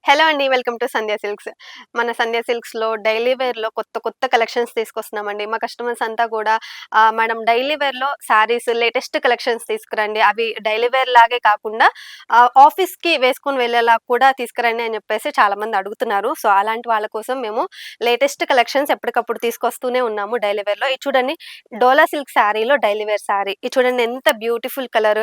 Hello అండి. Welcome to Sandhya silks. మన సంధ్య సిల్క్స్‌లో daily వేర్‌లో కొత్త కొత్త కలెక్షన్స్ తీసుకొస్తున్నామండి. మా కస్టమర్స్ అంతా కూడా మేడం డైలీ వేర్‌లో శారీస్ లేటెస్ట్ కలెక్షన్స్ తీసుకురండి. అవి డైలీ వేర్ లాగే కాకుండా ఆఫీస్‌కి వేసుకొని వెళ్ళేలా కూడా తీసుకురండి అని చెప్పేసి చాలామంది అడుగుతున్నారు. సో, అలాంటి వాళ్ళ కోసం మేము లేటెస్ట్ కలెక్షన్స్ ఎప్పటికప్పుడు తీసుకొస్తూనే ఉన్నాము డైలీ వేర్‌లో. ఇది చూడండి, డోలా సిల్క్ శారీలో డైలీ వేర్ శారీ. ఇది చూడండి ఎంత beautiful colour,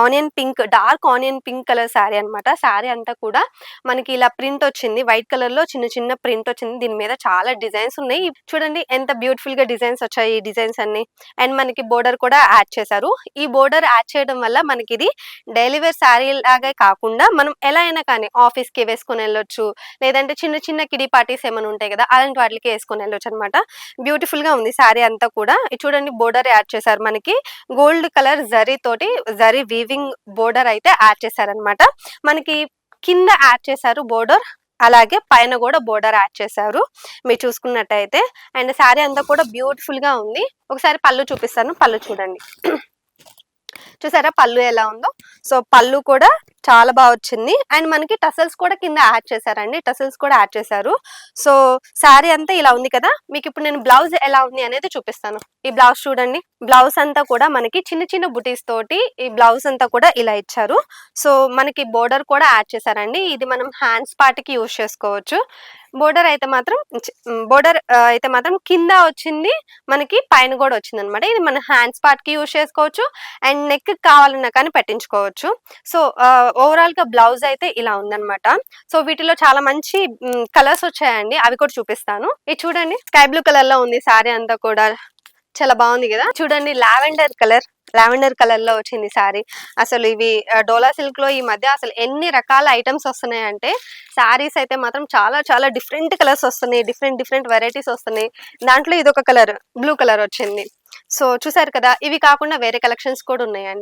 onion pink, dark onion pink colour sari అనమాట. శారీ అంతా కూడా మనకి ఇలా ప్రింట్ వచ్చింది. వైట్ కలర్ లో చిన్న చిన్న ప్రింట్ వచ్చింది. దీని మీద చాలా డిజైన్స్ ఉన్నాయి. చూడండి ఎంత బ్యూటిఫుల్ గా డిజైన్స్ వచ్చాయి ఈ డిజైన్స్ అన్ని. అండ్ మనకి బోర్డర్ కూడా యాడ్ చేశారు. ఈ బోర్డర్ యాడ్ చేయడం వల్ల మనకి ఇది డైలీ వేర్ శారీ లాగే కాకుండా మనం ఎలా అయినా కానీ ఆఫీస్ కి వేసుకొని వెళ్ళొచ్చు, లేదంటే చిన్న చిన్న కిడీ పార్టీస్ ఏమైనా ఉంటాయి కదా, అలాంటి వాటికి వేసుకొని వెళ్ళొచ్చు అనమాట. బ్యూటిఫుల్ గా ఉంది శారీ అంతా కూడా. ఇది చూడండి, బోర్డర్ యాడ్ చేశారు. మనకి గోల్డ్ కలర్ జరీ తోటి జరీ వీవింగ్ బోర్డర్ అయితే యాడ్ చేశారనమాట. మనకి కింద యాడ్ చేశారు బోర్డర్, అలాగే పైన కూడా బోర్డర్ యాడ్ చేశారు మీరు చూసుకున్నట్టయితే. అండ్ శారీ అంతా కూడా బ్యూటిఫుల్ గా ఉంది. ఒకసారి పళ్ళు చూపిస్తాను, పళ్ళు చూడండి. చూసారా పళ్ళు ఎలా ఉందో? సో పళ్ళు కూడా చాలా బాగా వచ్చింది. అండ్ మనకి టసల్స్ కూడా కింద యాడ్ చేశారండి, టసల్స్ కూడా యాడ్ చేశారు. సో శారీ అంతా ఇలా ఉంది కదా. మీకు ఇప్పుడు నేను బ్లౌజ్ ఎలా ఉంది అనేది చూపిస్తాను. ఈ బ్లౌజ్ చూడండి, బ్లౌజ్ అంతా కూడా మనకి చిన్న చిన్న బుటీస్ తోటి ఈ బ్లౌజ్ అంతా కూడా ఇలా ఇచ్చారు. సో మనకి బోర్డర్ కూడా యాడ్ చేశారండి. ఇది మనం హ్యాండ్స్ పార్ట్ కి యూజ్ చేసుకోవచ్చు. బోర్డర్ అయితే మాత్రం కింద వచ్చింది, మనకి పైన కూడా వచ్చింది అనమాట. ఇది మన హ్యాండ్స్ పార్ట్ కి యూజ్ చేసుకోవచ్చు, అండ్ నెక్ కావాలన్నా కానీ పెట్టించుకోవచ్చు. సో ఓవరాల్ గా బ్లౌజ్ అయితే ఇలా ఉందన్నమాట. సో వీటిలో చాలా మంచి కలర్స్ వచ్చాయండి, అవి కూడా చూపిస్తాను. ఇది చూడండి, స్కై బ్లూ కలర్ లో ఉంది శారీ అంతా కూడా. చాలా బాగుంది కదా. చూడండి, లావెండర్ కలర్ లో వచ్చింది శారీ. అసలు ఇవి డోలా సిల్క్ లో ఈ మధ్య అసలు ఎన్ని రకాల ఐటమ్స్ వస్తున్నాయంటే, శారీస్ అయితే మాత్రం చాలా చాలా డిఫరెంట్ కలర్స్ వస్తున్నాయి, డిఫరెంట్ వెరైటీస్ వస్తున్నాయి. దాంట్లో ఇది ఒక కలర్ బ్లూ కలర్ వచ్చింది. సో చూసారు కదా. ఇవి కాకుండా వేరే కలెక్షన్స్ కూడా ఉన్నాయండి.